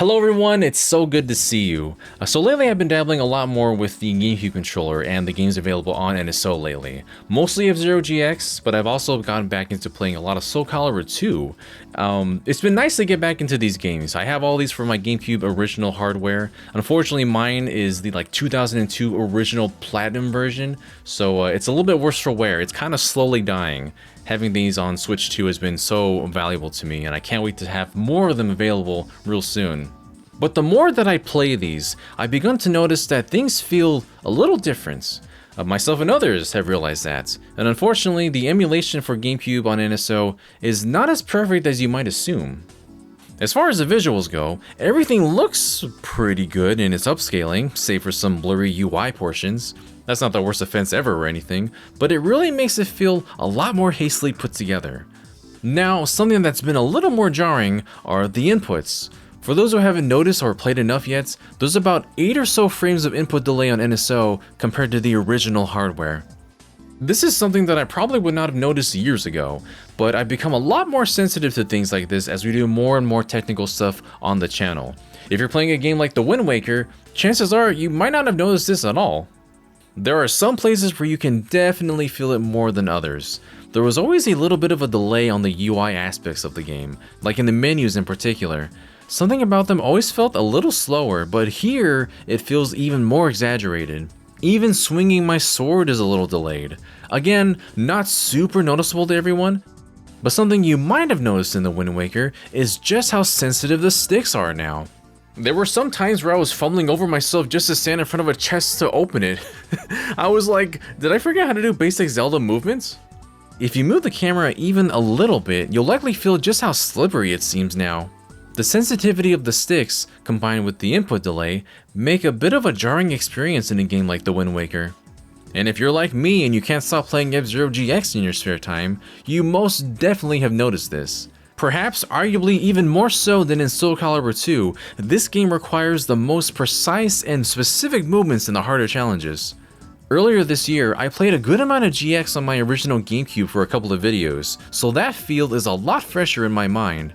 Hello everyone, it's so good to see you. So lately I've been dabbling a lot more with the GameCube controller and the games available on NSO lately. Mostly F-Zero GX, but I've also gotten back into playing a lot of Soul Calibur 2. It's been nice to get back into these games. I have all these from my GameCube original hardware. Unfortunately mine is the 2002 original Platinum version, so it's a little bit worse for wear. It's kind of slowly dying. Having these on Switch 2 has been so valuable to me, and I can't wait to have more of them available real soon. But the more that I play these, I've begun to notice that things feel a little different. Myself and others have realized that, and unfortunately the emulation for GameCube on NSO is not as perfect as you might assume. As far as the visuals go, everything looks pretty good in its upscaling, save for some blurry UI portions. That's not the worst offense ever or anything, but it really makes it feel a lot more hastily put together. Now, something that's been a little more jarring are the inputs. For those who haven't noticed or played enough yet, there's about 8 or so frames of input delay on NSO compared to the original hardware. This is something that I probably would not have noticed years ago, but I've become a lot more sensitive to things like this as we do more and more technical stuff on the channel. If you're playing a game like The Wind Waker, chances are you might not have noticed this at all. There are some places where you can definitely feel it more than others. There was always a little bit of a delay on the UI aspects of the game, like in the menus in particular. Something about them always felt a little slower, but here it feels even more exaggerated. Even swinging my sword is a little delayed. Again, not super noticeable to everyone, but something you might have noticed in The Wind Waker is just how sensitive the sticks are now. There were some times where I was fumbling over myself just to stand in front of a chest to open it. I was like, did I forget how to do basic Zelda movements? If you move the camera even a little bit, you'll likely feel just how slippery it seems now. The sensitivity of the sticks, combined with the input delay, make a bit of a jarring experience in a game like The Wind Waker. And if you're like me and you can't stop playing F-Zero GX in your spare time, you most definitely have noticed this. Perhaps arguably even more so than in Soul Calibur 2, this game requires the most precise and specific movements in the harder challenges. Earlier this year, I played a good amount of GX on my original GameCube for a couple of videos, so that feel is a lot fresher in my mind.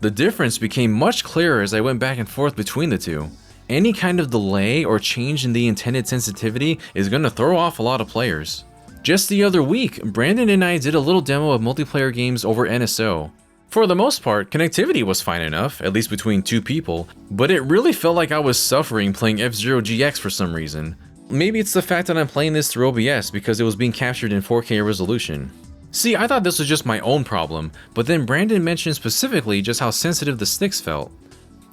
The difference became much clearer as I went back and forth between the two. Any kind of delay or change in the intended sensitivity is going to throw off a lot of players. Just the other week, Brandon and I did a little demo of multiplayer games over NSO. For the most part, connectivity was fine enough, at least between two people, but it really felt like I was suffering playing F-Zero GX for some reason. Maybe it's the fact that I'm playing this through OBS because it was being captured in 4K resolution. See, I thought this was just my own problem, but then Brandon mentioned specifically just how sensitive the sticks felt.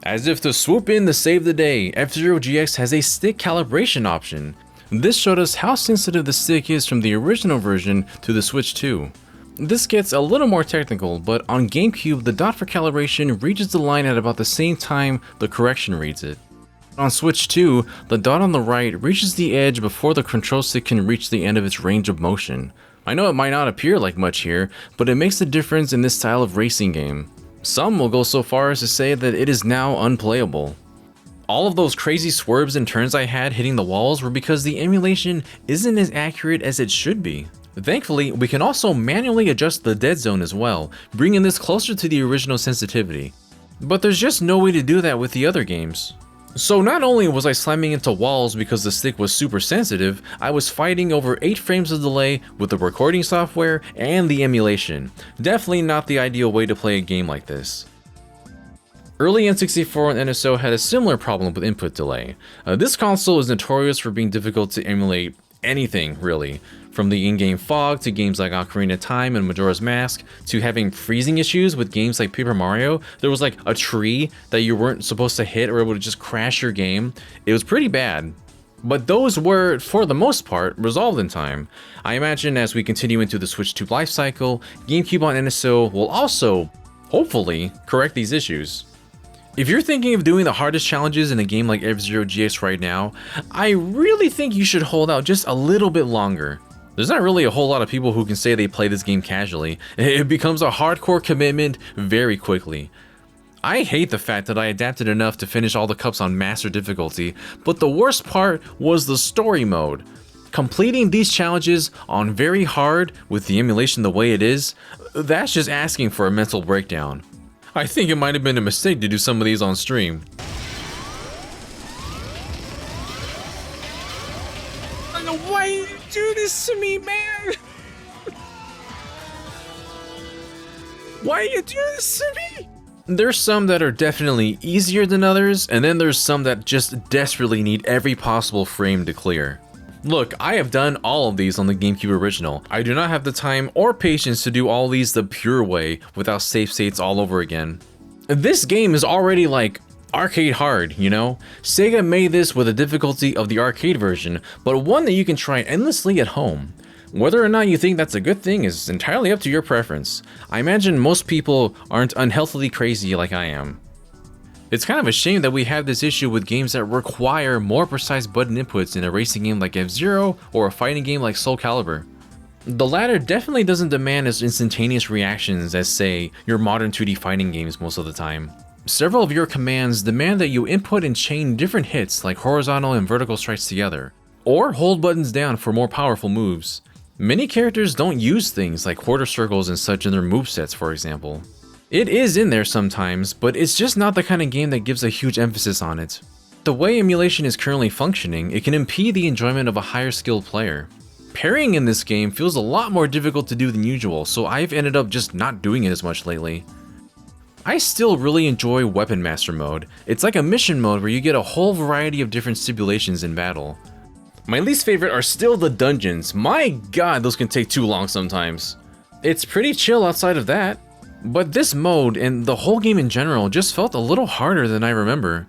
As if to swoop in to save the day, F-Zero GX has a stick calibration option. This showed us how sensitive the stick is from the original version to the Switch 2. This gets a little more technical, but on GameCube the dot for calibration reaches the line at about the same time the correction reads it. On Switch 2, the dot on the right reaches the edge before the control stick can reach the end of its range of motion. I know it might not appear like much here, but it makes a difference in this style of racing game. Some will go so far as to say that it is now unplayable. All of those crazy swerves and turns I had hitting the walls were because the emulation isn't as accurate as it should be. Thankfully, we can also manually adjust the dead zone as well, bringing this closer to the original sensitivity. But there's just no way to do that with the other games. So not only was I slamming into walls because the stick was super sensitive, I was fighting over 8 frames of delay with the recording software and the emulation. Definitely not the ideal way to play a game like this. Early N64 and NSO had a similar problem with input delay. This console is notorious for being difficult to emulate anything, really. From the in-game fog to games like Ocarina of Time and Majora's Mask to having freezing issues with games like Paper Mario. There was like a tree that you weren't supposed to hit or able to just crash your game. It was pretty bad. But those were, for the most part, resolved in time. I imagine as we continue into the Switch 2 lifecycle, GameCube on NSO will also, hopefully, correct these issues. If you're thinking of doing the hardest challenges in a game like F-Zero GX right now, I really think you should hold out just a little bit longer. There's not really a whole lot of people who can say they play this game casually. It becomes a hardcore commitment very quickly. I hate the fact that I adapted enough to finish all the cups on master difficulty, but the worst part was the story mode. Completing these challenges on very hard with the emulation the way it is, that's just asking for a mental breakdown. I think it might have been a mistake to do some of these on stream. this to me, man? Why you do this to me? There's some that are definitely easier than others, and then there's some that just desperately need every possible frame to clear. Look, I have done all of these on the GameCube original. I do not have the time or patience to do all these the pure way without save states all over again. This game is already like arcade hard, you know? Sega made this with a difficulty of the arcade version, but one that you can try endlessly at home. Whether or not you think that's a good thing is entirely up to your preference. I imagine most people aren't unhealthily crazy like I am. It's kind of a shame that we have this issue with games that require more precise button inputs in a racing game like F-Zero or a fighting game like Soul Calibur. The latter definitely doesn't demand as instantaneous reactions as, say, your modern 2D fighting games most of the time. Several of your commands demand that you input and chain different hits like horizontal and vertical strikes together, or hold buttons down for more powerful moves. Many characters don't use things like quarter circles and such in their movesets, for example. It is in there sometimes, but it's just not the kind of game that gives a huge emphasis on it. The way emulation is currently functioning, it can impede the enjoyment of a higher skilled player. Parrying in this game feels a lot more difficult to do than usual, so I've ended up just not doing it as much lately. I still really enjoy Weapon Master mode. It's like a mission mode where you get a whole variety of different stipulations in battle. My least favorite are still the dungeons. My god, those can take too long sometimes. It's pretty chill outside of that. But this mode, and the whole game in general, just felt a little harder than I remember.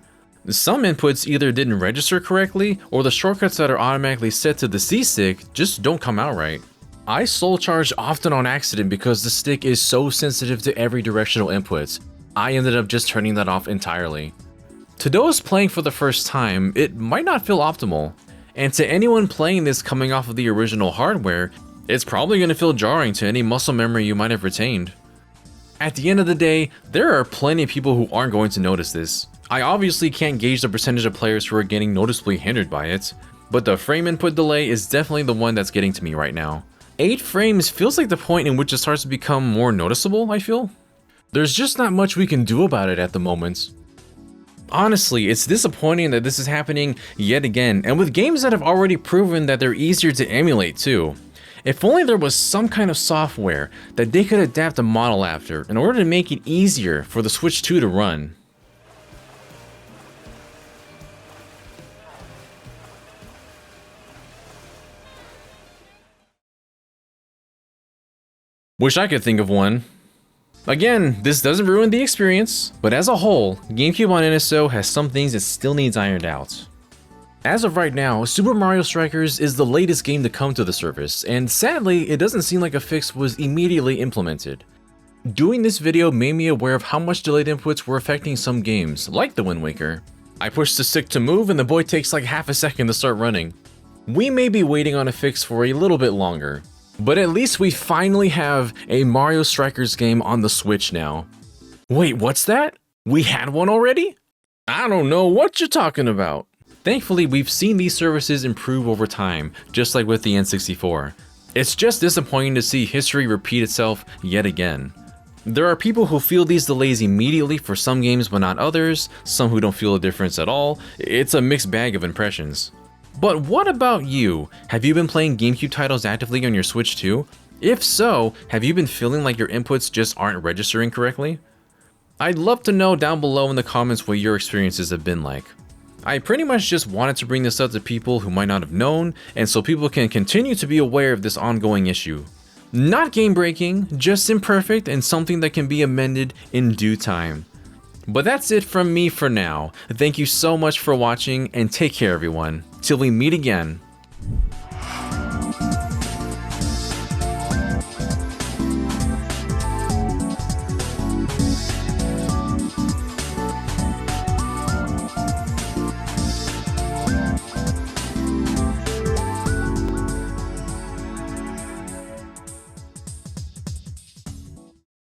Some inputs either didn't register correctly, or the shortcuts that are automatically set to the C-stick just don't come out right. I soul charge often on accident because the stick is so sensitive to every directional inputs. I ended up just turning that off entirely. To those playing for the first time, it might not feel optimal. And to anyone playing this coming off of the original hardware, it's probably going to feel jarring to any muscle memory you might have retained. At the end of the day, there are plenty of people who aren't going to notice this. I obviously can't gauge the percentage of players who are getting noticeably hindered by it, but the frame input delay is definitely the one that's getting to me right now. 8 frames feels like the point in which it starts to become more noticeable, I feel. There's just not much we can do about it at the moment. Honestly, it's disappointing that this is happening yet again, and with games that have already proven that they're easier to emulate too. If only there was some kind of software that they could adapt a model after in order to make it easier for the Switch 2 to run. Wish I could think of one. Again, this doesn't ruin the experience, but as a whole, GameCube on NSO has some things it still needs ironed out. As of right now, Super Mario Strikers is the latest game to come to the service, and sadly, it doesn't seem like a fix was immediately implemented. Doing this video made me aware of how much delayed inputs were affecting some games, like the Wind Waker. I push the stick to move and the boy takes like half a second to start running. We may be waiting on a fix for a little bit longer, but at least we finally have a Mario Strikers game on the Switch now. Wait, what's that? We had one already? I don't know what you're talking about. Thankfully, we've seen these services improve over time, just like with the N64. It's just disappointing to see history repeat itself yet again. There are people who feel these delays immediately for some games but not others, some who don't feel a difference at all. It's a mixed bag of impressions. But what about you? Have you been playing GameCube titles actively on your Switch too? If so, have you been feeling like your inputs just aren't registering correctly? I'd love to know down below in the comments what your experiences have been like. I pretty much just wanted to bring this up to people who might not have known, and so people can continue to be aware of this ongoing issue. Not game breaking, just imperfect and something that can be amended in due time. But that's it from me for now. Thank you so much for watching and take care everyone. Till we meet again.